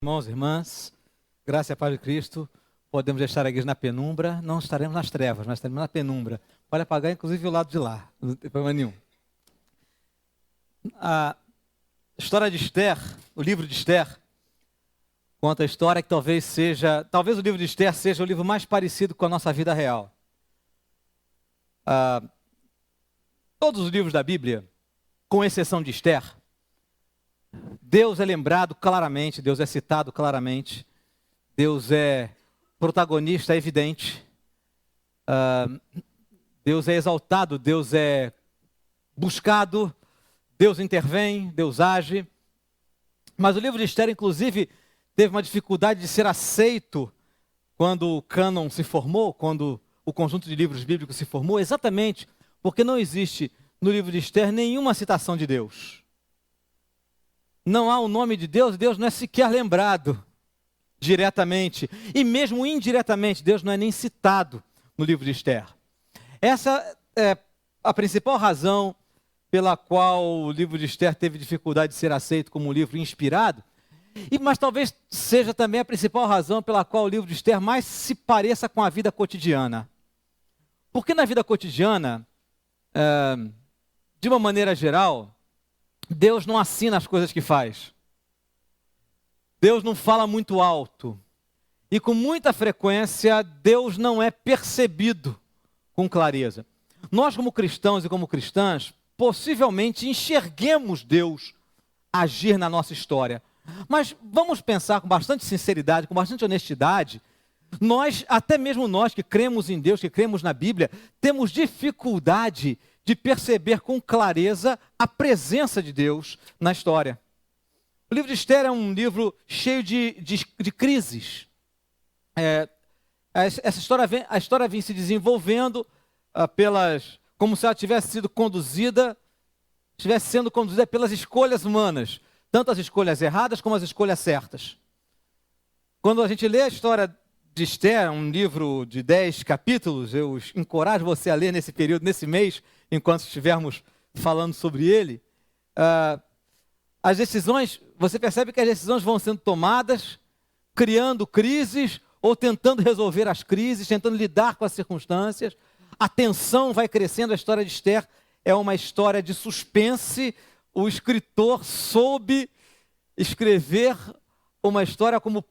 Irmãos e irmãs, graça e a paz de Cristo, podemos deixar a igreja na penumbra, não estaremos nas trevas, mas estaremos na penumbra. Pode apagar inclusive o lado de lá, não tem problema nenhum. A história de Esther, o livro de Esther, conta a história que talvez o livro de Esther seja o livro mais parecido com a nossa vida real. Todos os livros da Bíblia, com exceção de Esther, Deus é lembrado claramente, Deus é citado claramente, Deus é protagonista, é evidente, Deus é exaltado, Deus é buscado, Deus intervém, Deus age. Mas o livro de Esther, inclusive, teve uma dificuldade de ser aceito quando o cânon se formou, quando o conjunto de livros bíblicos se formou, exatamente porque não existe no livro de Esther nenhuma citação de Deus. Não há o nome de Deus, Deus não é sequer lembrado diretamente. E mesmo indiretamente, Deus não é nem citado no livro de Esther. Essa é a principal razão pela qual o livro de Esther teve dificuldade de ser aceito como um livro inspirado, mas talvez seja também a principal razão pela qual o livro de Esther mais se pareça com a vida cotidiana. Porque na vida cotidiana, de uma maneira geral, Deus não assina as coisas que faz. Deus não fala muito alto. E com muita frequência, Deus não é percebido com clareza. Nós, como cristãos e como cristãs, possivelmente enxerguemos Deus agir na nossa história. Mas vamos pensar com bastante sinceridade, com bastante honestidade. Até mesmo nós que cremos em Deus, que cremos na Bíblia, temos dificuldade de perceber com clareza a presença de Deus na história. O livro de Esther é um livro cheio de crises. A história vem se desenvolvendo como se ela estivesse sendo conduzida pelas escolhas humanas, tanto as escolhas erradas como as escolhas certas. Quando a gente lê a história de Esther, um livro de 10 capítulos, eu encorajo você a ler nesse período, nesse mês, enquanto estivermos falando sobre ele, você percebe que as decisões vão sendo tomadas, criando crises, ou tentando resolver as crises, tentando lidar com as circunstâncias. A tensão vai crescendo. A história de Esther é uma história de suspense. O escritor soube escrever uma história como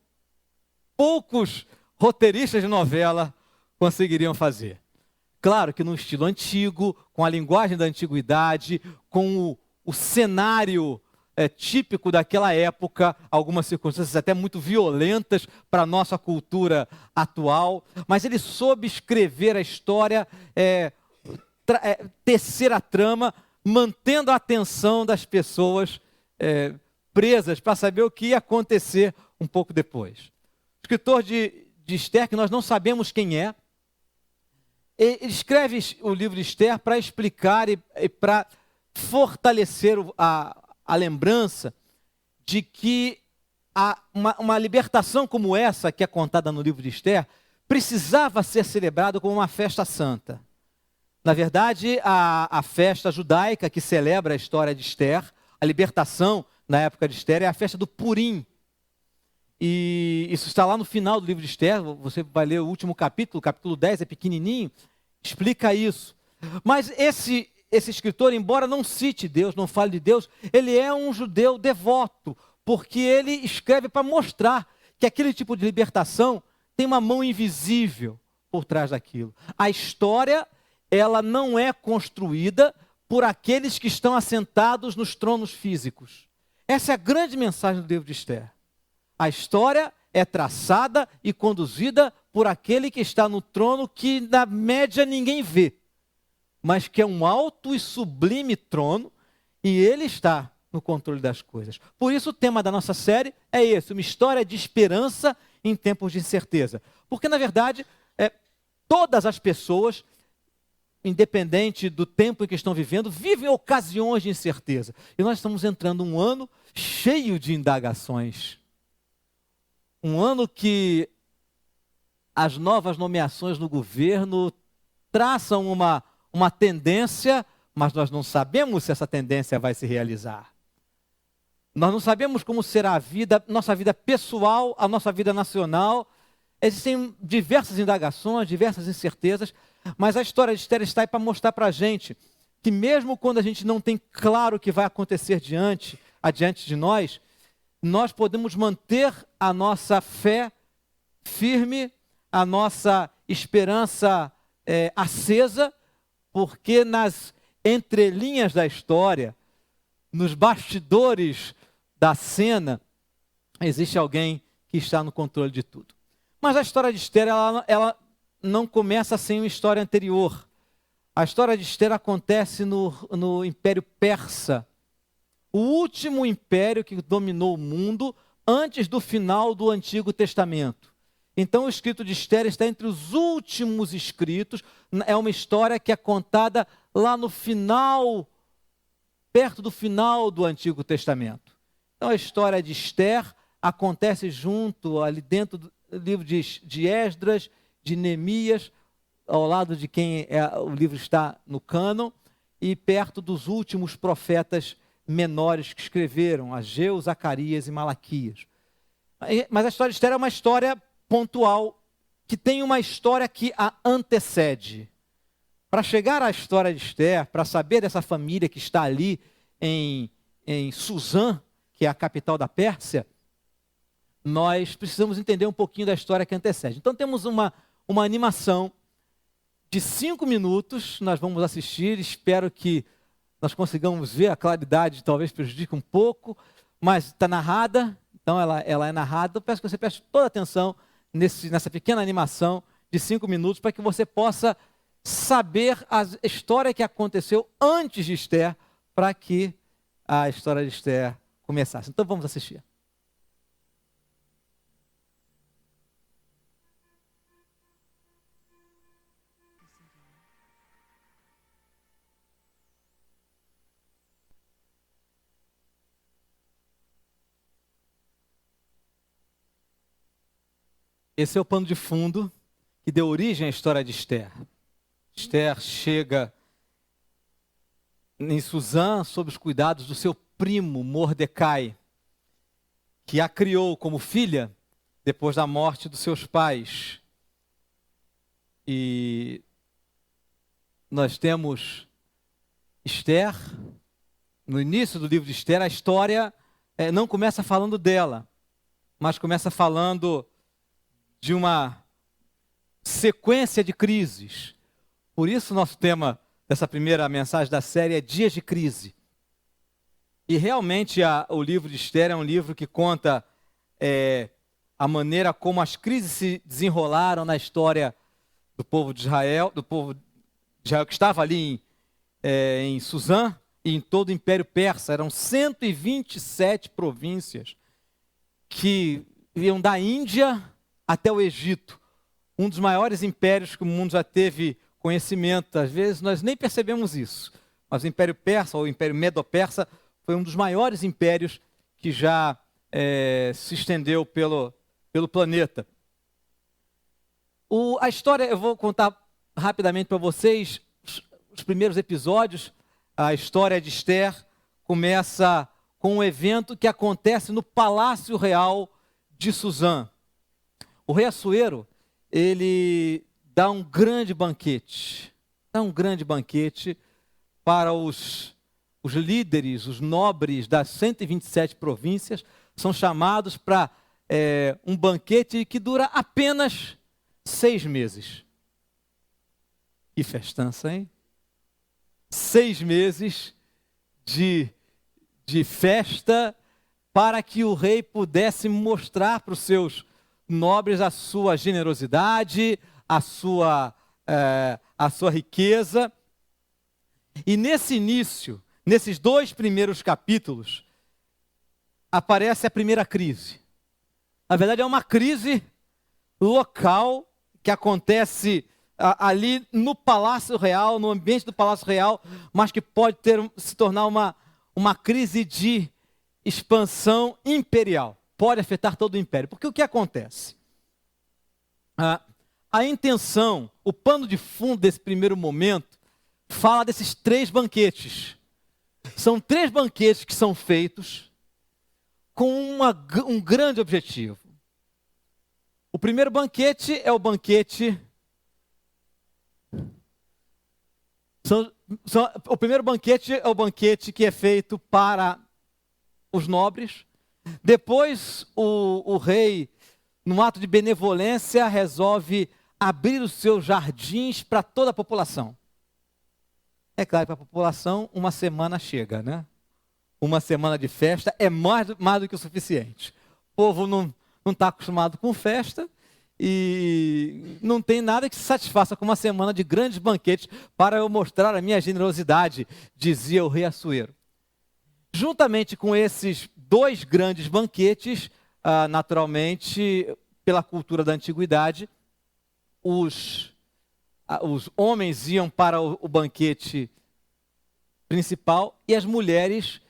poucos roteiristas de novela conseguiriam fazer. Claro que no estilo antigo, com a linguagem da antiguidade, com o cenário típico daquela época, algumas circunstâncias até muito violentas para a nossa cultura atual, mas ele soube escrever a história, tecer a trama, mantendo a atenção das pessoas presas para saber o que ia acontecer um pouco depois. O escritor de Esther, que nós não sabemos quem é, ele escreve o livro de Esther para explicar e para fortalecer a lembrança de que uma libertação como essa, que é contada no livro de Esther, precisava ser celebrada como uma festa santa. Na verdade, a festa judaica que celebra a história de Esther, a libertação na época de Esther, é a festa do Purim. E isso está lá no final do livro de Esther. Você vai ler o último capítulo, o capítulo 10 é pequenininho, explica isso. Mas esse escritor, embora não cite Deus, não fale de Deus, ele é um judeu devoto, porque ele escreve para mostrar que aquele tipo de libertação tem uma mão invisível por trás daquilo. A história, ela não é construída por aqueles que estão assentados nos tronos físicos. Essa é a grande mensagem do livro de Esther. A história é traçada e conduzida por aquele que está no trono que, na média, ninguém vê, mas que é um alto e sublime trono, e ele está no controle das coisas. Por isso o tema da nossa série é esse, uma história de esperança em tempos de incerteza. Porque, na verdade, todas as pessoas, independente do tempo em que estão vivendo, vivem ocasiões de incerteza. E nós estamos entrando um ano cheio de indagações. Um ano que as novas nomeações no governo traçam uma tendência, mas nós não sabemos se essa tendência vai se realizar. Nós não sabemos como será a vida, nossa vida pessoal, a nossa vida nacional. Existem diversas indagações, diversas incertezas, mas a história de Esther está aí para mostrar para a gente que mesmo quando a gente não tem claro o que vai acontecer adiante de nós, nós podemos manter a nossa fé firme, a nossa esperança acesa, porque nas entrelinhas da história, nos bastidores da cena, existe alguém que está no controle de tudo. Mas a história de Esther, ela não começa sem uma história anterior. A história de Esther acontece no Império Persa, o último império que dominou o mundo antes do final do Antigo Testamento. Então o escrito de Esther está entre os últimos escritos, é uma história que é contada lá no final, perto do final do Antigo Testamento. Então a história de Esther acontece junto, ali dentro do livro de Esdras, de Neemias, ao lado de quem o livro está no cânon, e perto dos últimos profetas menores que escreveram, Ageu, Zacarias e Malaquias. Mas a história de Esther é uma história pontual, que tem uma história que a antecede. Para chegar à história de Esther, para saber dessa família que está ali em Suzã, que é a capital da Pérsia, nós precisamos entender um pouquinho da história que antecede. Então temos uma animação de 5 minutos, nós vamos assistir, espero que nós consigamos ver, a claridade talvez prejudique um pouco, mas está narrada, então ela é narrada. Eu peço que você preste toda a atenção nessa pequena animação de 5 minutos, para que você possa saber a história que aconteceu antes de Esther, para que a história de Esther começasse. Então vamos assistir. Esse é o pano de fundo que deu origem à história de Esther. Esther chega em Suzã sob os cuidados do seu primo Mordecai, que a criou como filha depois da morte dos seus pais. E nós temos Esther, no início do livro de Esther, a história não começa falando dela, mas começa falando de uma sequência de crises. Por isso nosso tema dessa primeira mensagem da série é Dias de Crise. E realmente o livro de Esther é um livro que conta a maneira como as crises se desenrolaram na história do povo de Israel, que estava ali em Suzã e em todo o Império Persa. Eram 127 províncias que iam da Índia até o Egito, um dos maiores impérios que o mundo já teve conhecimento. Às vezes nós nem percebemos isso, mas o Império Persa, ou o Império Medo-Persa, foi um dos maiores impérios que já se estendeu pelo planeta. A história, eu vou contar rapidamente para vocês os primeiros episódios. A história de Esther começa com um evento que acontece no Palácio Real de Suzã. O rei Assuero, ele dá um grande banquete para os líderes, os nobres das 127 províncias. São chamados para um banquete que dura apenas 6 meses. Que festança, hein? 6 meses de festa para que o rei pudesse mostrar para os seus nobres a sua generosidade, a sua riqueza. E nesse início, nesses 2 primeiros capítulos, aparece a primeira crise. Na verdade, é uma crise local que acontece ali no Palácio Real, no ambiente do Palácio Real, mas que pode se tornar uma crise de expansão imperial. Pode afetar todo o império. Porque o que acontece? A intenção, o pano de fundo desse primeiro momento, fala desses 3 banquetes. São 3 banquetes que são feitos com um grande objetivo. O primeiro banquete é o banquete... O primeiro banquete é o banquete que é feito para os nobres. Depois, o rei, num ato de benevolência, resolve abrir os seus jardins para toda a população. É claro, para a população, uma semana chega, né? Uma semana de festa é mais do que o suficiente. O povo não está acostumado com festa e não tem nada que se satisfaça com uma semana de grandes banquetes para eu mostrar a minha generosidade, dizia o rei Assuero. Juntamente com esses dois grandes banquetes, naturalmente, pela cultura da antiguidade, os homens iam para o banquete principal e as mulheres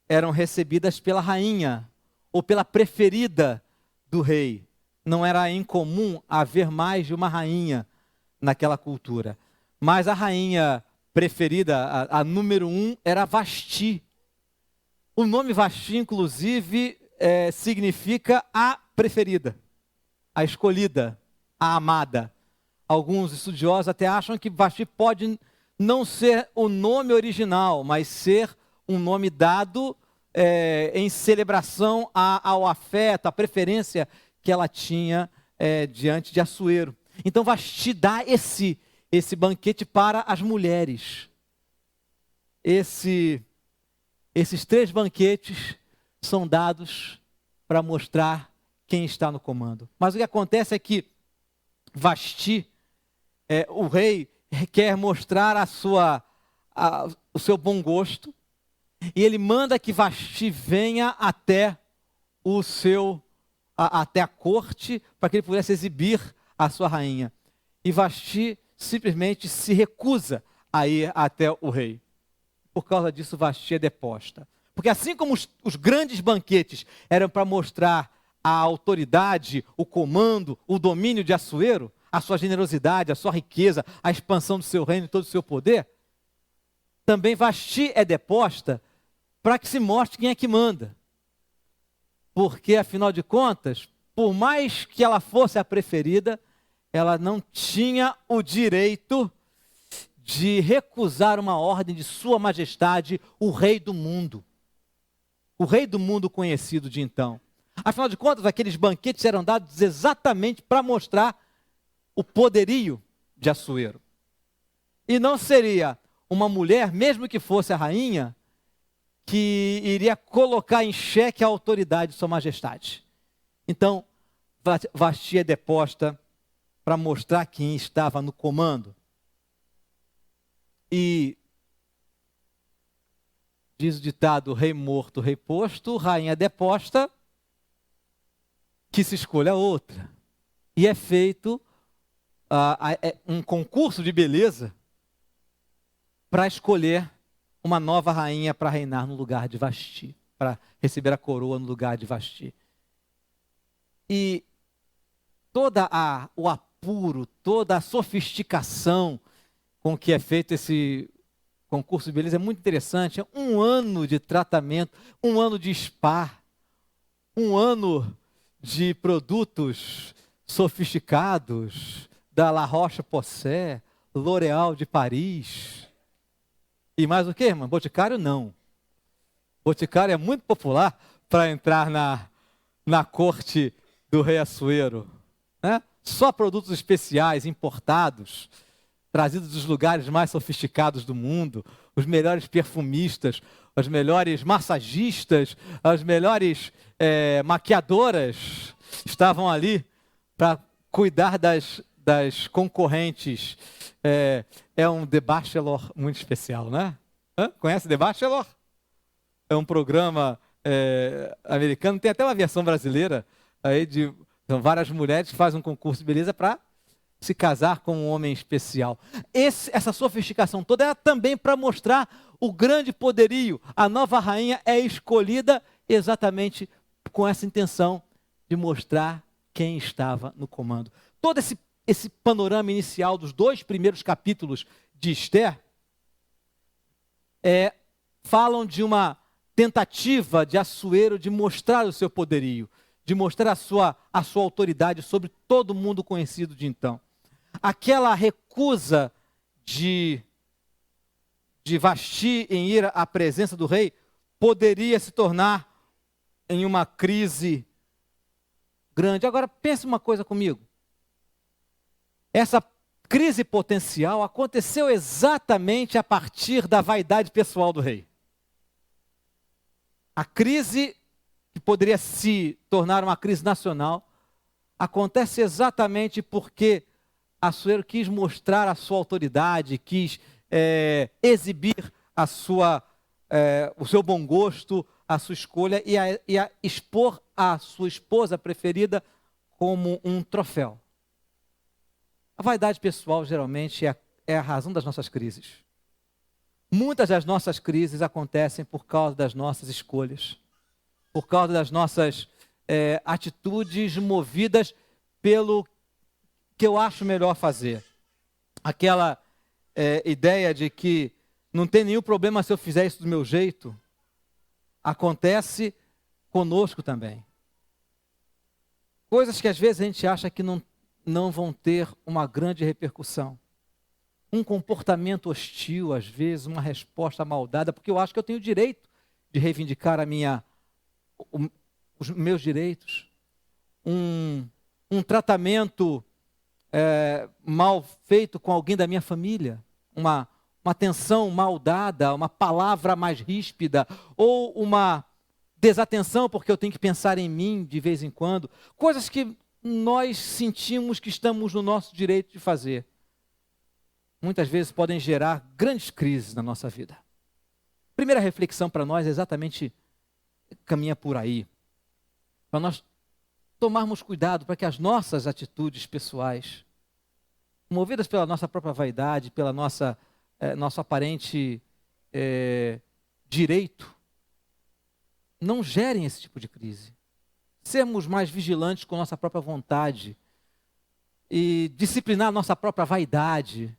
eram recebidas pela rainha ou pela preferida do rei. Não era incomum haver mais de uma rainha naquela cultura. Mas a rainha preferida, a número 1, era Vasti. O nome Vasti, inclusive, significa a preferida, a escolhida, a amada. Alguns estudiosos até acham que Vasti pode não ser o nome original, mas ser um nome dado em celebração ao afeto, à preferência que ela tinha diante de Assuero. Então Vasti dá esse banquete para as mulheres. Esses 3 banquetes são dados para mostrar quem está no comando. Mas o que acontece é que Vasti, o rei, quer mostrar o seu bom gosto, e ele manda que Vasti venha até a corte, para que ele pudesse exibir a sua rainha. E Vasti simplesmente se recusa a ir até o rei. Por causa disso, Vasti é deposta. Porque assim como os grandes banquetes eram para mostrar a autoridade, o comando, o domínio de Assuero, a sua generosidade, a sua riqueza, a expansão do seu reino e todo o seu poder, também Vasti é deposta para que se mostre quem é que manda. Porque, afinal de contas, por mais que ela fosse a preferida, ela não tinha o direito de recusar uma ordem de Sua Majestade, o Rei do Mundo. O Rei do Mundo conhecido de então. Afinal de contas, aqueles banquetes eram dados exatamente para mostrar o poderio de Assuero. E não seria uma mulher, mesmo que fosse a rainha, que iria colocar em xeque a autoridade de Sua Majestade. Então, Vasti é deposta para mostrar quem estava no comando. E diz o ditado: rei morto, rei posto, rainha deposta, que se escolha outra. E é feito um concurso de beleza para escolher uma nova rainha para reinar no lugar de Vasti, para receber a coroa no lugar de Vasti. E o apuro, toda a sofisticação com que é feito esse concurso de beleza é muito interessante. É 1 ano de tratamento, 1 ano de spa, 1 ano de produtos sofisticados da La Roche-Posay, L'Oréal de Paris. E mais o quê, irmão? Boticário não. Boticário é muito popular para entrar na corte do rei Assuero. Né? Só produtos especiais, importados, trazidos dos lugares mais sofisticados do mundo, os melhores perfumistas, as melhores massagistas, as melhores maquiadoras estavam ali para cuidar das concorrentes. É um The Bachelor muito especial, né? Conhece The Bachelor? É um programa americano, tem até uma versão brasileira, aí são várias mulheres que fazem um concurso de beleza para se casar com um homem especial. Essa sofisticação toda é também para mostrar o grande poderio. A nova rainha é escolhida exatamente com essa intenção de mostrar quem estava no comando. Todo esse panorama inicial dos 2 primeiros capítulos de Esther falam de uma tentativa de Assuero de mostrar o seu poderio, de mostrar a sua autoridade sobre todo mundo conhecido de então. Aquela recusa de Vasti em ir à presença do rei poderia se tornar em uma crise grande. Agora, pense uma coisa comigo. Essa crise potencial aconteceu exatamente a partir da vaidade pessoal do rei. A crise, que poderia se tornar uma crise nacional, acontece exatamente porque Assuero quis mostrar a sua autoridade, quis exibir o seu bom gosto, a sua escolha e a expor a sua esposa preferida como um troféu. A vaidade pessoal geralmente é a razão das nossas crises. Muitas das nossas crises acontecem por causa das nossas escolhas, por causa das nossas atitudes movidas pelo que eu acho melhor fazer. Aquela ideia de que não tem nenhum problema se eu fizer isso do meu jeito, acontece conosco também. Coisas que às vezes a gente acha que não vão ter uma grande repercussão. Um comportamento hostil, às vezes, uma resposta maldada, porque eu acho que eu tenho o direito de reivindicar os meus direitos. Um tratamento mal feito com alguém da minha família, uma atenção mal dada, uma palavra mais ríspida, ou uma desatenção porque eu tenho que pensar em mim de vez em quando. Coisas que nós sentimos que estamos no nosso direito de fazer. Muitas vezes podem gerar grandes crises na nossa vida. A primeira reflexão para nós é exatamente caminha por aí. Para nós tomarmos cuidado para que as nossas atitudes pessoais, movidas pela nossa própria vaidade, pela nosso aparente direito, não gerem esse tipo de crise. Sermos mais vigilantes com nossa própria vontade e disciplinar nossa própria vaidade,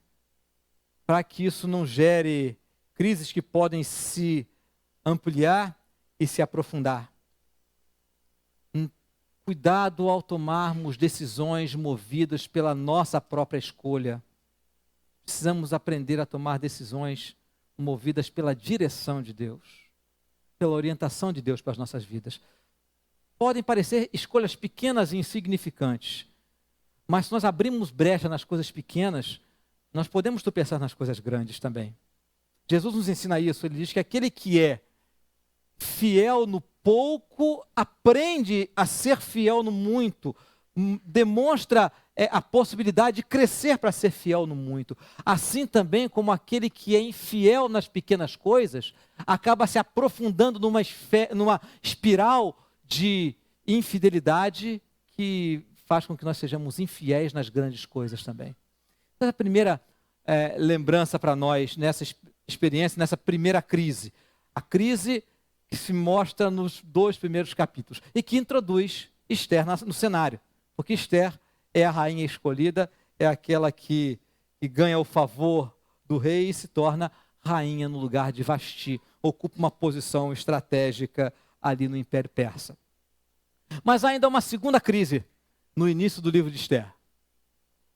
para que isso não gere crises que podem se ampliar e se aprofundar. Cuidado ao tomarmos decisões movidas pela nossa própria escolha. Precisamos aprender a tomar decisões movidas pela direção de Deus, pela orientação de Deus para as nossas vidas. Podem parecer escolhas pequenas e insignificantes, mas se nós abrirmos brecha nas coisas pequenas, nós podemos tropeçar nas coisas grandes também. Jesus nos ensina isso, ele diz que aquele que é fiel no pouco, aprende a ser fiel no muito, demonstra a possibilidade de crescer para ser fiel no muito. Assim também como aquele que é infiel nas pequenas coisas, acaba se aprofundando numa espiral de infidelidade que faz com que nós sejamos infiéis nas grandes coisas também. Então, a primeira lembrança para nós nessa experiência, nessa primeira crise, a crise que se mostra nos 2 primeiros capítulos e que introduz Esther no cenário, porque Esther é a rainha escolhida, é aquela que ganha o favor do rei e se torna rainha no lugar de Vasti, ocupa uma posição estratégica ali no Império Persa. Mas há ainda uma segunda crise no início do livro de Esther.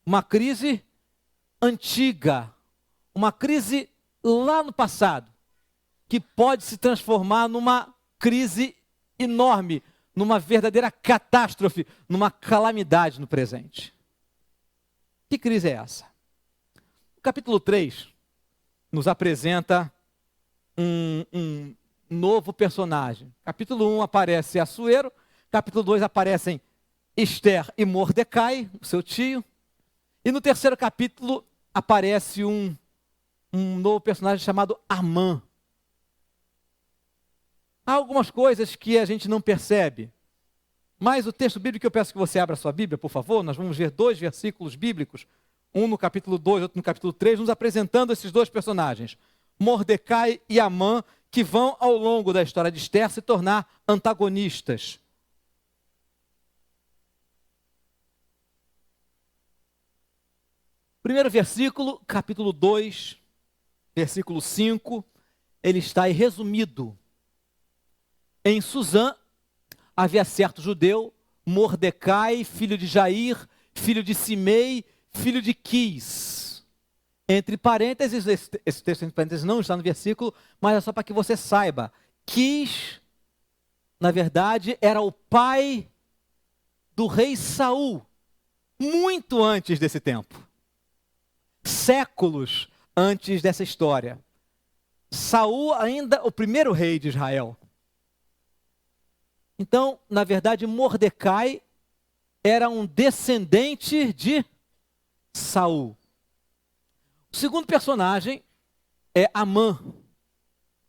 Uma crise antiga, uma crise lá no passado, que pode se transformar numa crise enorme, numa verdadeira catástrofe, numa calamidade no presente. Que crise é essa? O capítulo 3 nos apresenta um novo personagem. Capítulo 1 aparece Assuero, capítulo 2 aparecem Esther e Mordecai, o seu tio, e no terceiro capítulo aparece um novo personagem chamado Amã. Há algumas coisas que a gente não percebe, mas o texto bíblico, eu peço que você abra a sua Bíblia, por favor, nós vamos ver 2 versículos bíblicos, um no capítulo 2, outro no capítulo 3, nos apresentando esses 2 personagens, Mordecai e Amã, que vão, ao longo da história de Esther, se tornar antagonistas. Primeiro versículo, capítulo 2, versículo 5, ele está aí resumido. Em Susã havia certo judeu, Mordecai, filho de Jair, filho de Simei, filho de Quis. Entre parênteses, esse texto entre parênteses não está no versículo, mas é só para que você saiba. Quis, na verdade, era o pai do rei Saul, muito antes desse tempo. Séculos antes dessa história. Saul ainda o primeiro rei de Israel. Então, na verdade, Mordecai era um descendente de Saul. O segundo personagem é Amã.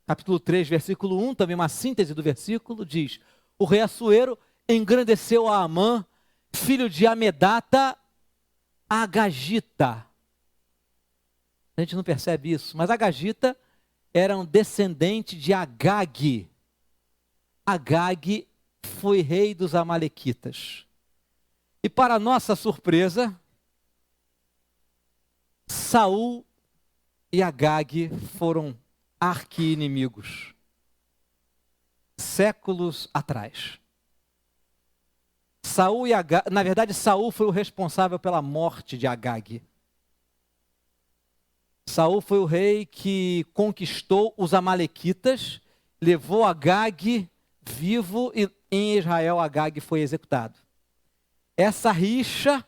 Capítulo 3, versículo 1, também uma síntese do versículo, diz: o rei Assuero engrandeceu a Amã, filho de Amedata, Agagita. A gente não percebe isso, mas Agagita era um descendente de Agag. Agag foi rei dos Amalequitas. E para nossa surpresa, Saul e Agag foram arqui-inimigos. Séculos atrás. Saul e Agag, na verdade, Saul foi o responsável pela morte de Agag. Saul foi o rei que conquistou os Amalequitas, levou Agag vivo e em Israel Agag foi executado. Essa rixa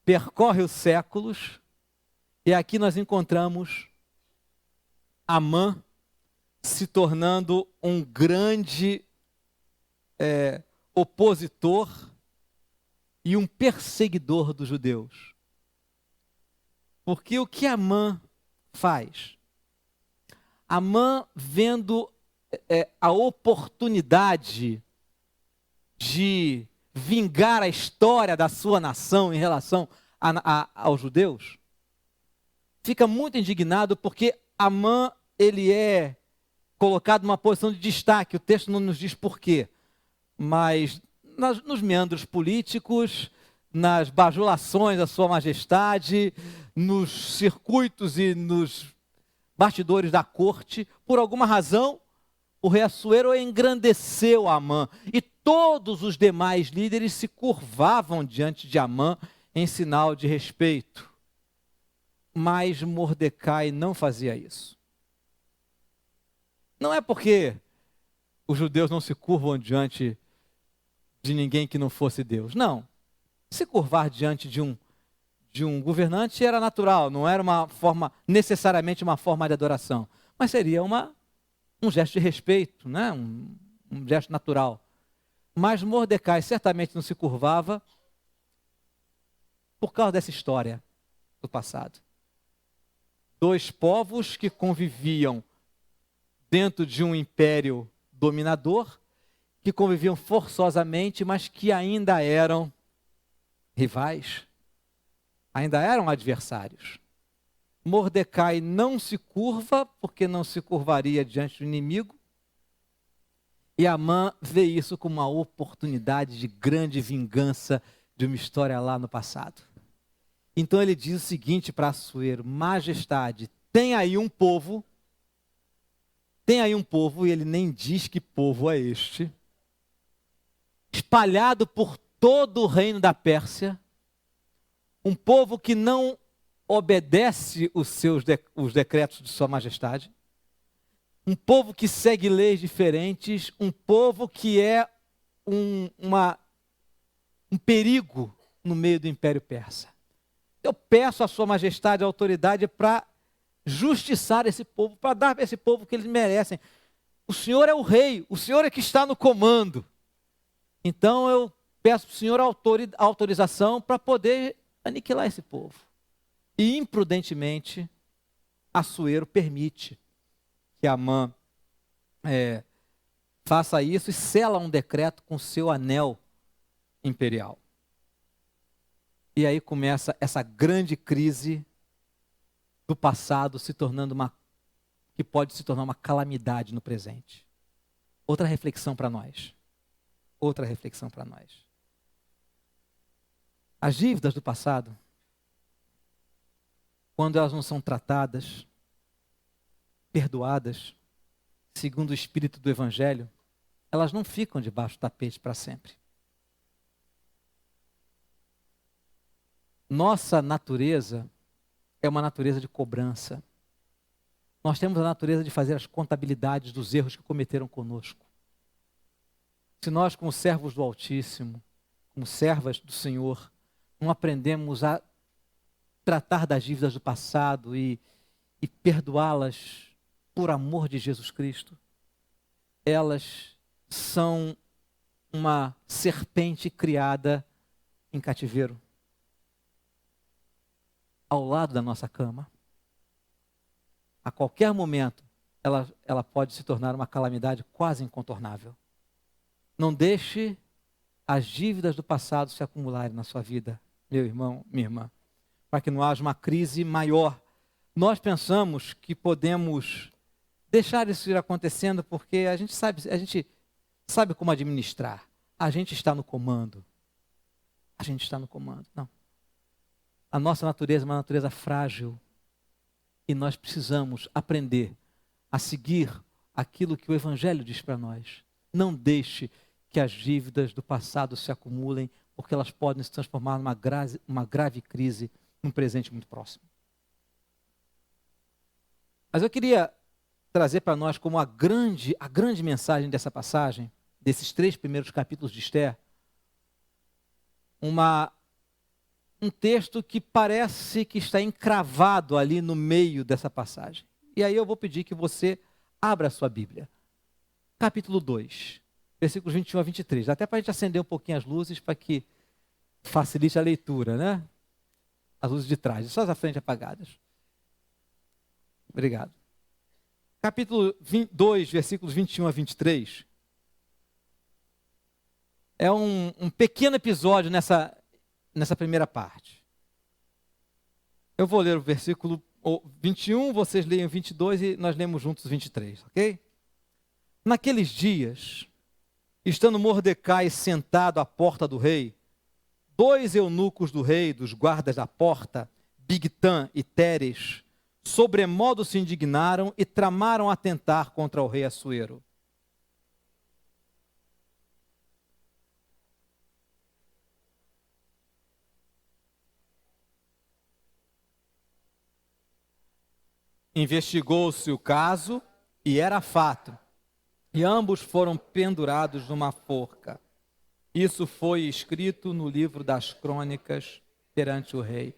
percorre os séculos e aqui nós encontramos Amã se tornando um grande opositor e um perseguidor dos judeus. Porque o que Amã faz? Amã, vendo a oportunidade de vingar a história da sua nação em relação aos judeus, fica muito indignado porque Amã, ele é colocado numa posição de destaque. O texto não nos diz por quê, mas nos meandros políticos, nas bajulações da sua majestade, nos circuitos e nos bastidores da corte, por alguma razão, o rei Assuero engrandeceu Amã e todos os demais líderes se curvavam diante de Amã em sinal de respeito. Mas Mordecai não fazia isso. Não é porque os judeus não se curvam diante de ninguém que não fosse Deus. Não. Se curvar diante de um governante era natural, não era uma forma, necessariamente uma forma de adoração, mas seria um gesto de respeito, né? Um gesto natural. Mas Mordecai certamente não se curvava por causa dessa história do passado. Dois povos que conviviam dentro de um império dominador, que conviviam forçosamente, mas que ainda eram rivais, ainda eram adversários. Mordecai não se curva, porque não se curvaria diante do inimigo, e Amã vê isso como uma oportunidade de grande vingança de uma história lá no passado. Então ele diz o seguinte para Assuero: majestade, tem aí um povo, e ele nem diz que povo é este, espalhado por todo o reino da Pérsia, um povo que não obedece os decretos de sua majestade, um povo que segue leis diferentes, um povo que é um perigo no meio do Império Persa. Eu peço à sua majestade a autoridade para justiçar esse povo, para dar para esse povo o que eles merecem. O Senhor é o rei, o Senhor é que está no comando. Então eu peço para o Senhor autorização para poder aniquilar esse povo. E imprudentemente, Assuero permite que Amã faça isso e sela um decreto com seu anel imperial. E aí começa essa grande crise do passado que pode se tornar uma calamidade no presente. Outra reflexão para nós. As dívidas do passado, quando elas não são tratadas, perdoadas, segundo o espírito do Evangelho, elas não ficam debaixo do tapete para sempre. Nossa natureza é uma natureza de cobrança. Nós temos a natureza de fazer as contabilidades dos erros que cometeram conosco. Se nós, como servos do Altíssimo, como servas do Senhor, não aprendemos a tratar das dívidas do passado e perdoá-las por amor de Jesus Cristo, elas são uma serpente criada em cativeiro, ao lado da nossa cama. A qualquer momento, ela pode se tornar uma calamidade quase incontornável. Não deixe as dívidas do passado se acumularem na sua vida, meu irmão, minha irmã, para que não haja uma crise maior. Nós pensamos que podemos deixar isso ir acontecendo porque a gente sabe como administrar. A gente está no comando. A gente está no comando. Não. A nossa natureza é uma natureza frágil e nós precisamos aprender a seguir aquilo que o Evangelho diz para nós. Não deixe que as dívidas do passado se acumulem, porque elas podem se transformar numa grave crise num presente muito próximo. Mas eu queria trazer para nós como a grande mensagem dessa passagem, desses 3 primeiros capítulos de Esther, um texto que parece que está encravado ali no meio dessa passagem. E aí eu vou pedir que você abra a sua Bíblia. Capítulo 2, versículos 21 a 23. Até para a gente acender um pouquinho as luzes para que facilite a leitura, né? As luzes de trás, só as da frente apagadas. Obrigado. Capítulo 2, versículos 21 a 23. É um pequeno episódio nessa primeira parte. Eu vou ler o versículo 21, vocês leiam 22 e nós lemos juntos 23, ok? Naqueles dias, estando Mordecai sentado à porta do rei, 2 eunucos do rei, dos guardas da porta, Bigtan e Teres, sobremodo se indignaram e tramaram atentar contra o rei Assuero. Investigou-se o caso e era fato, e ambos foram pendurados numa forca. Isso foi escrito no livro das crônicas perante o rei.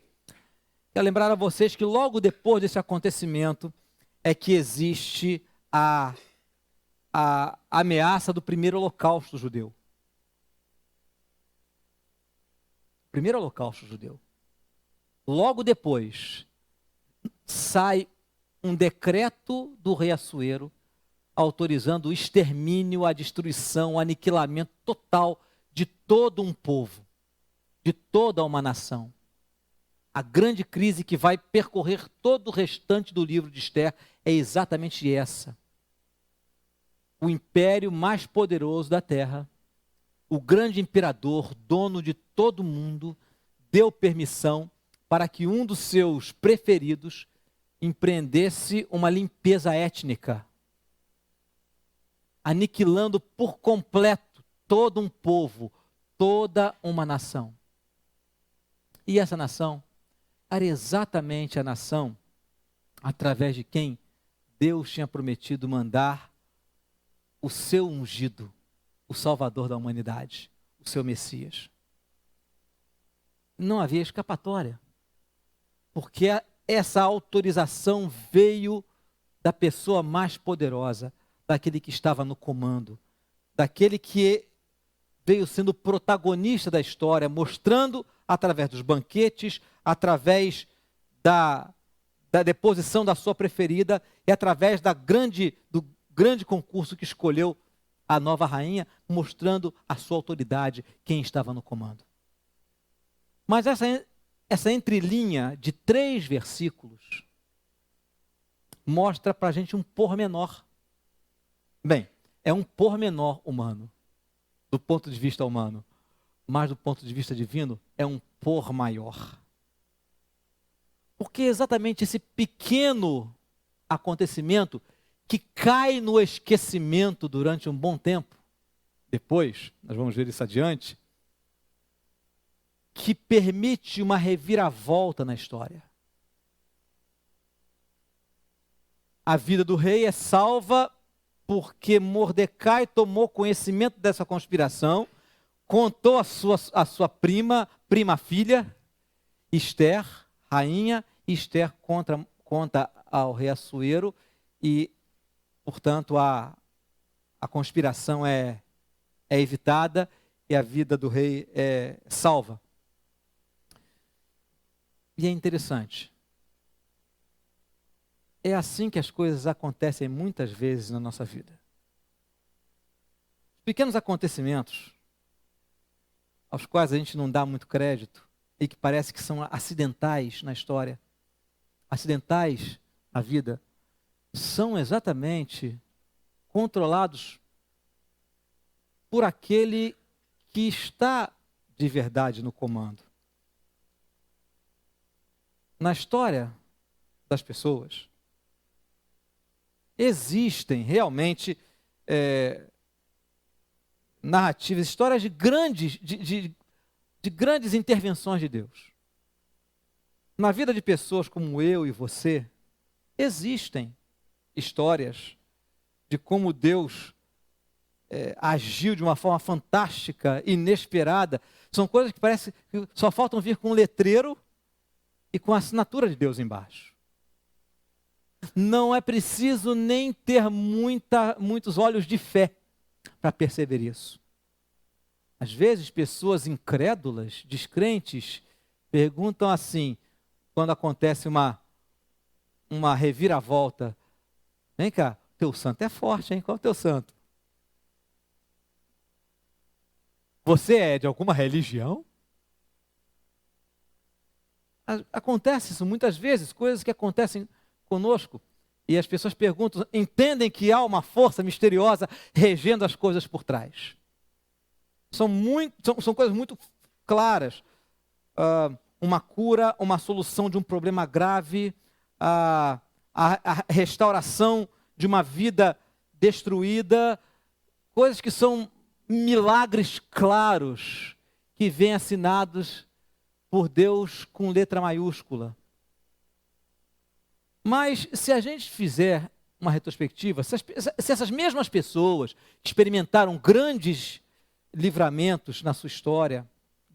Quero lembrar a vocês que logo depois desse acontecimento é que existe a ameaça do primeiro holocausto judeu. Primeiro holocausto judeu. Logo depois sai um decreto do rei Assuero autorizando o extermínio, a destruição, o aniquilamento total de todo um povo, de toda uma nação. A grande crise que vai percorrer todo o restante do livro de Esther é exatamente essa. O império mais poderoso da terra, o grande imperador, dono de todo o mundo, deu permissão para que um dos seus preferidos empreendesse uma limpeza étnica, aniquilando por completo todo um povo, toda uma nação. E essa nação era exatamente a nação através de quem Deus tinha prometido mandar o seu ungido, o Salvador da humanidade, o seu Messias. Não havia escapatória, porque essa autorização veio da pessoa mais poderosa, daquele que estava no comando, daquele que veio sendo protagonista da história, mostrando através dos banquetes, através da deposição da sua preferida e através do grande concurso que escolheu a nova rainha, mostrando a sua autoridade, quem estava no comando. Mas essa entrelinha de 3 versículos mostra para a gente um pormenor. Bem, é um pormenor humano, do ponto de vista humano, mas do ponto de vista divino, é um por maior. Porque é exatamente esse pequeno acontecimento que cai no esquecimento durante um bom tempo, depois, nós vamos ver isso adiante, que permite uma reviravolta na história. A vida do rei é salva porque Mordecai tomou conhecimento dessa conspiração, contou a sua prima filha, Ester, rainha, Ester conta ao rei Assuero e, portanto, a conspiração é evitada e a vida do rei é salva. E é interessante. É assim que as coisas acontecem muitas vezes na nossa vida. Pequenos acontecimentos aos quais a gente não dá muito crédito e que parece que são acidentais na história, acidentais na vida, são exatamente controlados por aquele que está de verdade no comando. Na história das pessoas, existem realmente narrativas, histórias de grandes intervenções de Deus. Na vida de pessoas como eu e você, existem histórias de como Deus agiu de uma forma fantástica, inesperada. São coisas que parece que só faltam vir com um letreiro e com a assinatura de Deus embaixo. Não é preciso nem ter muitos olhos de fé para perceber isso. Às vezes, pessoas incrédulas, descrentes, perguntam assim, quando acontece uma reviravolta: vem cá, teu santo é forte, hein? Qual é o teu santo? Você é de alguma religião? Acontece isso muitas vezes, coisas que acontecem conosco, e as pessoas perguntam, entendem que há uma força misteriosa regendo as coisas por trás. São coisas muito claras. Uma cura, uma solução de um problema grave, a restauração de uma vida destruída, coisas que são milagres claros, que vêm assinados por Deus com letra maiúscula. Mas se a gente fizer uma retrospectiva, se essas mesmas pessoas experimentaram grandes livramentos na sua história,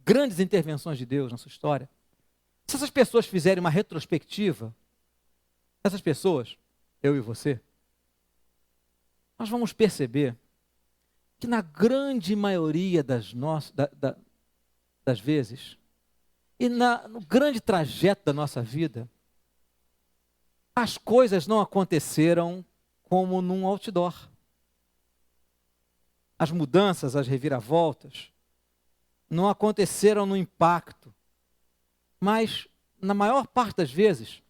grandes intervenções de Deus na sua história, se essas pessoas fizerem uma retrospectiva, essas pessoas, eu e você, nós vamos perceber que na grande maioria das vezes, e no grande trajeto da nossa vida, as coisas não aconteceram como num outdoor. As mudanças, as reviravoltas, não aconteceram no impacto. Mas, na maior parte das vezes,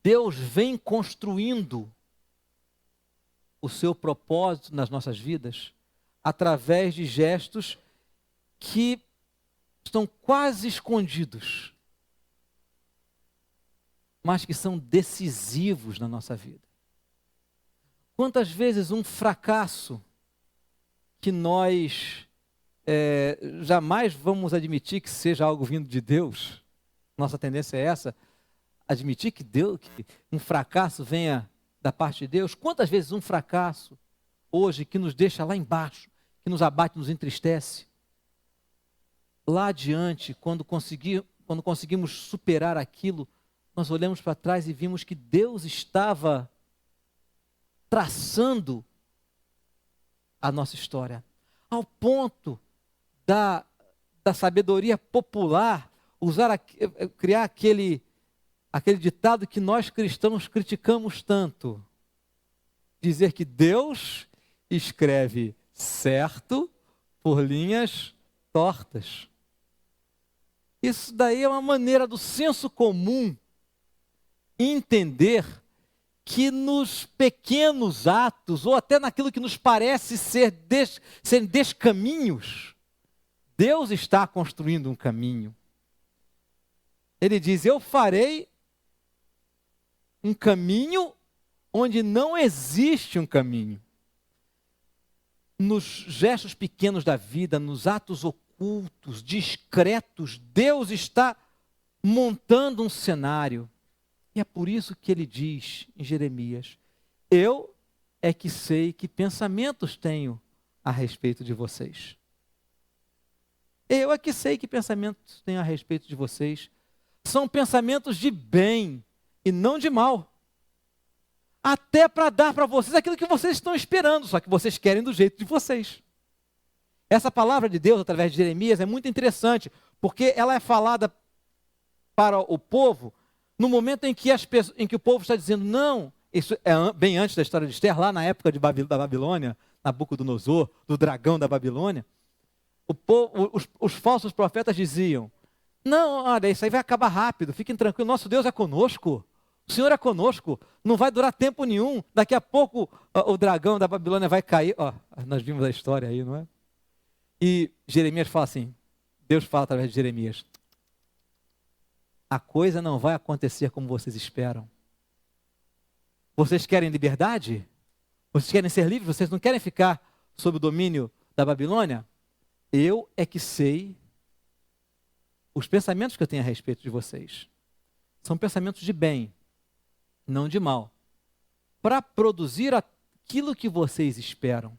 Deus vem construindo o seu propósito nas nossas vidas através de gestos que estão quase escondidos, mas que são decisivos na nossa vida. Quantas vezes um fracasso que nós jamais vamos admitir que seja algo vindo de Deus, nossa tendência é essa, admitir que um fracasso venha da parte de Deus. Quantas vezes um fracasso hoje que nos deixa lá embaixo, que nos abate, nos entristece, lá adiante, quando conseguimos superar aquilo, nós olhamos para trás e vimos que Deus estava traçando a nossa história, ao ponto da sabedoria popular criar aquele ditado que nós cristãos criticamos tanto, dizer que Deus escreve certo por linhas tortas. Isso daí é uma maneira do senso comum entender que nos pequenos atos, ou até naquilo que nos parece ser descaminhos, Deus está construindo um caminho. Ele diz: eu farei um caminho onde não existe um caminho. Nos gestos pequenos da vida, nos atos ocultos, discretos, Deus está montando um cenário. E é por isso que ele diz em Jeremias: eu é que sei que pensamentos tenho a respeito de vocês. Eu é que sei que pensamentos tenho a respeito de vocês. São pensamentos de bem e não de mal. Até para dar para vocês aquilo que vocês estão esperando, só que vocês querem do jeito de vocês. Essa palavra de Deus, através de Jeremias, é muito interessante, porque ela é falada para o povo no momento em que o povo está dizendo, não, isso é bem antes da história de Esther, lá na época da Babilônia, Nabucodonosor, do dragão da Babilônia. Os falsos profetas diziam, não, olha, isso aí vai acabar rápido, fiquem tranquilos, nosso Deus é conosco, o Senhor é conosco, não vai durar tempo nenhum, daqui a pouco o dragão da Babilônia vai cair. Nós vimos a história aí, não é? E Jeremias fala assim, Deus fala através de Jeremias, a coisa não vai acontecer como vocês esperam. Vocês querem liberdade? Vocês querem ser livres? Vocês não querem ficar sob o domínio da Babilônia? Eu é que sei os pensamentos que eu tenho a respeito de vocês. São pensamentos de bem, não de mal, para produzir aquilo que vocês esperam.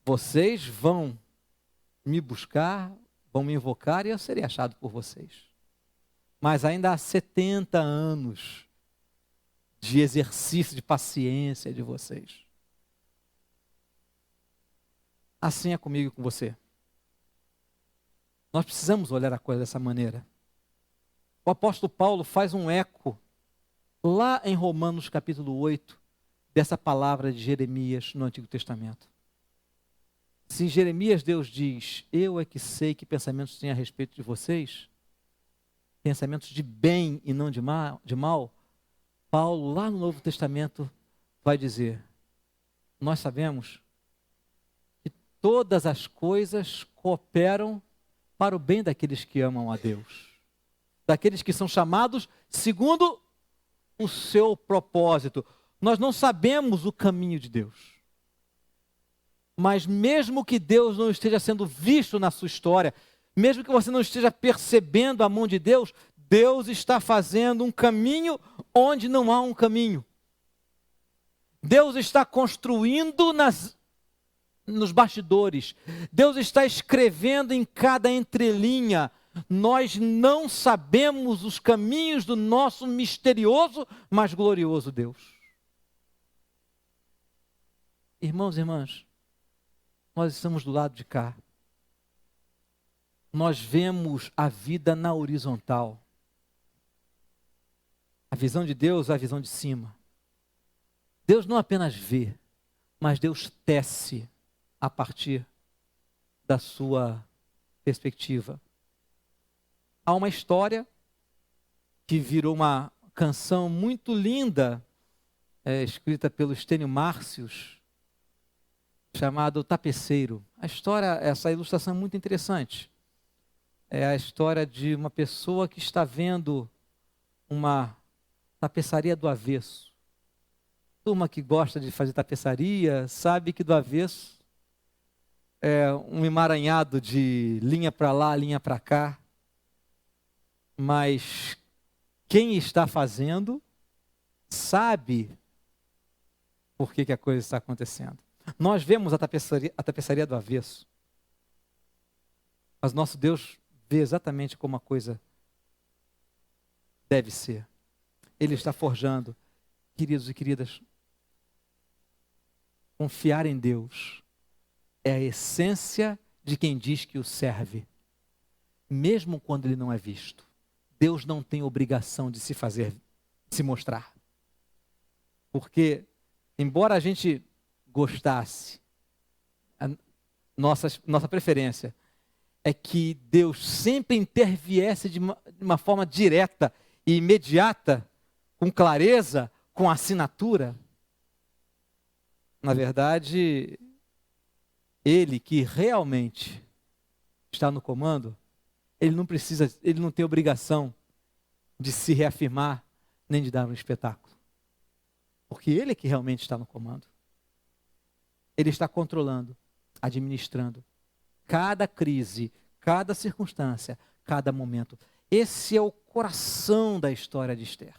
Vocês vão me buscar, vão me invocar e eu serei achado por vocês. Mas ainda há 70 anos de exercício de paciência de vocês. Assim é comigo e com você. Nós precisamos olhar a coisa dessa maneira. O apóstolo Paulo faz um eco lá em Romanos capítulo 8 dessa palavra de Jeremias no Antigo Testamento. Se em Jeremias Deus diz, eu é que sei que pensamentos tenho a respeito de vocês, pensamentos de bem e não de mal, Paulo lá no Novo Testamento vai dizer, nós sabemos que todas as coisas cooperam para o bem daqueles que amam a Deus, daqueles que são chamados segundo o seu propósito. Nós não sabemos o caminho de Deus. Mas mesmo que Deus não esteja sendo visto na sua história, mesmo que você não esteja percebendo a mão de Deus, Deus está fazendo um caminho onde não há um caminho. Deus está construindo nos bastidores. Deus está escrevendo em cada entrelinha. Nós não sabemos os caminhos do nosso misterioso, mas glorioso Deus. Irmãos e irmãs, nós estamos do lado de cá. Nós vemos a vida na horizontal. A visão de Deus é a visão de cima. Deus não apenas vê, mas Deus tece a partir da sua perspectiva. Há uma história que virou uma canção muito linda, escrita pelo Estênio Márcios, chamado Tapeceiro. A história, essa ilustração é muito interessante. É a história de uma pessoa que está vendo uma tapeçaria do avesso. Turma que gosta de fazer tapeçaria sabe que do avesso é um emaranhado de linha para lá, linha para cá. Mas quem está fazendo sabe por que a coisa está acontecendo. Nós vemos a tapeçaria do avesso, mas nosso Deus vê exatamente como a coisa deve ser. Ele está forjando. Queridos e queridas, confiar em Deus é a essência de quem diz que o serve, mesmo quando ele não é visto. Deus não tem obrigação de se mostrar. Porque, embora a gente gostasse, nossa preferência é que Deus sempre interviesse de uma forma direta e imediata, com clareza, com assinatura. Na verdade, Ele que realmente está no comando, Ele não tem obrigação de se reafirmar, nem de dar um espetáculo. Porque Ele é que realmente está no comando. Ele está controlando, administrando cada crise, cada circunstância, cada momento. Esse é o coração da história de Esther.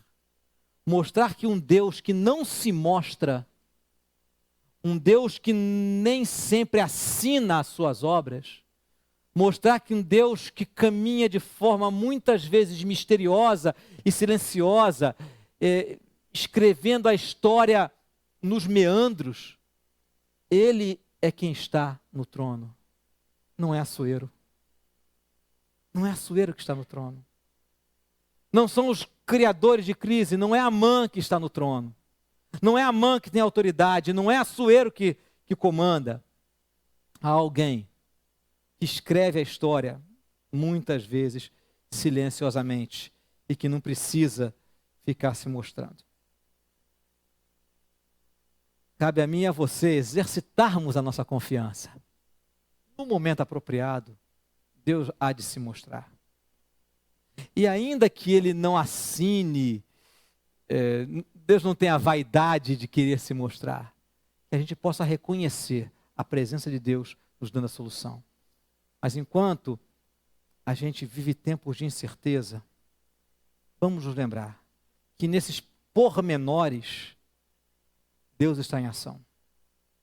Mostrar que um Deus que não se mostra, um Deus que nem sempre assina as suas obras, mostrar que um Deus que caminha de forma muitas vezes misteriosa e silenciosa, escrevendo a história nos meandros, Ele é quem está no trono, não é Assuero. Não é Assuero que está no trono. Não são os criadores de crise, não é Amã que está no trono. Não é Amã que tem autoridade, não é Assuero que comanda. Há alguém que escreve a história, muitas vezes, silenciosamente, e que não precisa ficar se mostrando. Cabe a mim e a você exercitarmos a nossa confiança. No momento apropriado, Deus há de se mostrar. E ainda que Ele não assine, Deus não tem a vaidade de querer se mostrar, que a gente possa reconhecer a presença de Deus nos dando a solução. Mas enquanto a gente vive tempos de incerteza, vamos nos lembrar que nesses pormenores, Deus está em ação.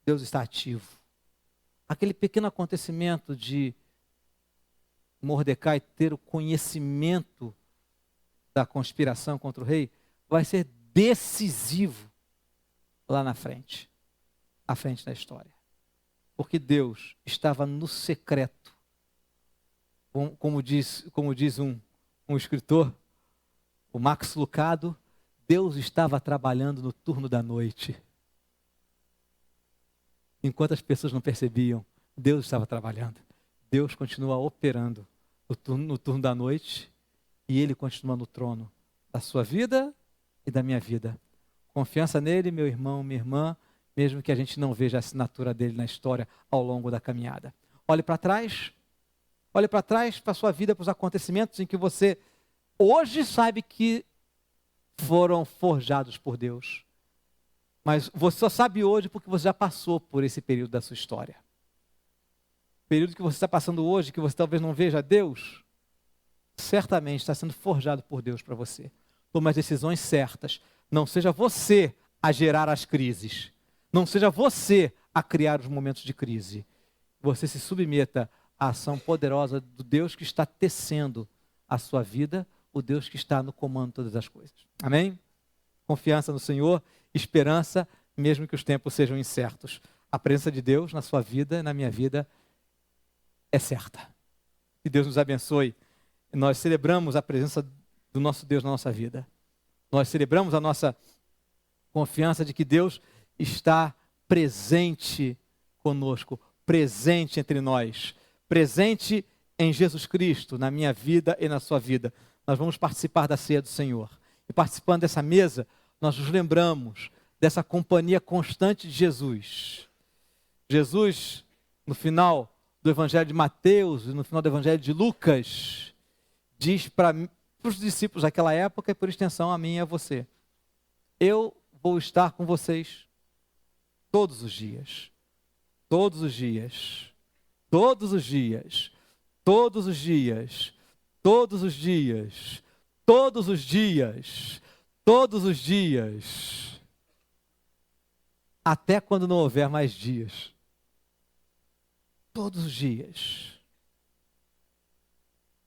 Deus está ativo. Aquele pequeno acontecimento de Mordecai ter o conhecimento da conspiração contra o rei vai ser decisivo lá na frente, à frente da história. Porque Deus estava no secreto. Como diz um escritor, o Max Lucado, Deus estava trabalhando no turno da noite. Enquanto as pessoas não percebiam, Deus estava trabalhando. Deus continua operando no turno da noite e Ele continua no trono da sua vida e da minha vida. Confiança nele, meu irmão, minha irmã, mesmo que a gente não veja a assinatura dele na história ao longo da caminhada. Olhe para trás para a sua vida, para os acontecimentos em que você hoje sabe que foram forjados por Deus. Mas você só sabe hoje porque você já passou por esse período da sua história. O período que você está passando hoje, que você talvez não veja Deus, certamente está sendo forjado por Deus para você. Tome as decisões certas. Não seja você a gerar as crises. Não seja você a criar os momentos de crise. Você se submeta à ação poderosa do Deus que está tecendo a sua vida, o Deus que está no comando de todas as coisas. Amém? Confiança no Senhor, esperança, mesmo que os tempos sejam incertos. A presença de Deus na sua vida, na minha vida, é certa. Que Deus nos abençoe. Nós celebramos a presença do nosso Deus na nossa vida. Nós celebramos a nossa confiança de que Deus está presente conosco, presente entre nós, presente em Jesus Cristo, na minha vida e na sua vida. Nós vamos participar da ceia do Senhor. E participando dessa mesa, nós nos lembramos dessa companhia constante de Jesus. Jesus, no final do Evangelho de Mateus e no final do Evangelho de Lucas, diz para os discípulos daquela época e por extensão a mim e a você: eu vou estar com vocês todos os dias, todos os dias, todos os dias, todos os dias, todos os dias, todos os dias, todos os dias, até quando não houver mais dias. Todos os dias.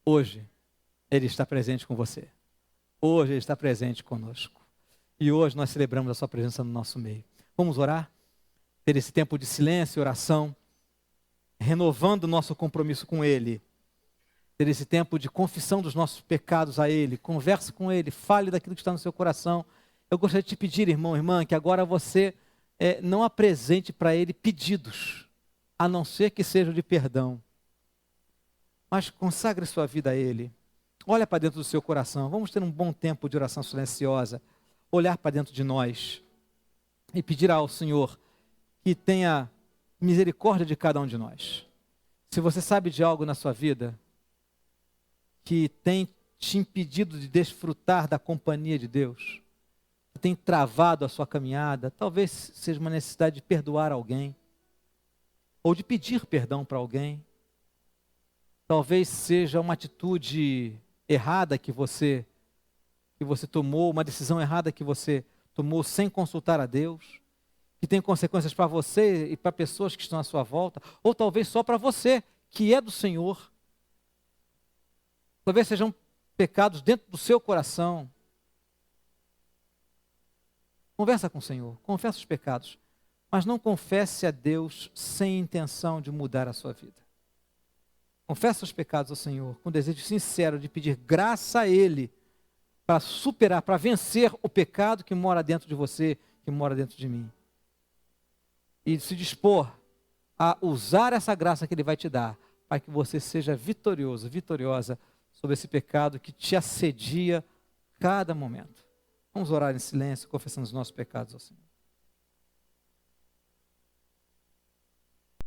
Hoje, Ele está presente com você. Hoje Ele está presente conosco. E hoje nós celebramos a sua presença no nosso meio. Vamos orar? Ter esse tempo de silêncio e oração, renovando o nosso compromisso com Ele. Ter esse tempo de confissão dos nossos pecados a Ele. Converse com Ele, fale daquilo que está no seu coração. Eu gostaria de te pedir, irmão, irmã, que agora você não apresente para Ele pedidos, a não ser que sejam de perdão. Mas consagre sua vida a Ele. Olha para dentro do seu coração. Vamos ter um bom tempo de oração silenciosa. Olhar para dentro de nós e pedir ao Senhor que tenha misericórdia de cada um de nós. Se você sabe de algo na sua vida que tem te impedido de desfrutar da companhia de Deus, tem travado a sua caminhada. Talvez seja uma necessidade de perdoar alguém, ou de pedir perdão para alguém. Talvez seja uma atitude errada que você tomou, uma decisão errada que você tomou sem consultar a Deus, que tem consequências para você e para pessoas que estão à sua volta, ou talvez só para você, que é do Senhor. Talvez sejam pecados dentro do seu coração. Conversa com o Senhor, confessa os pecados, mas não confesse a Deus sem intenção de mudar a sua vida. Confessa os pecados ao Senhor com desejo sincero de pedir graça a Ele para superar, para vencer o pecado que mora dentro de você, que mora dentro de mim. E se dispor a usar essa graça que Ele vai te dar para que você seja vitorioso, vitoriosa sobre esse pecado que te assedia cada momento. Vamos orar em silêncio, confessando os nossos pecados ao Senhor.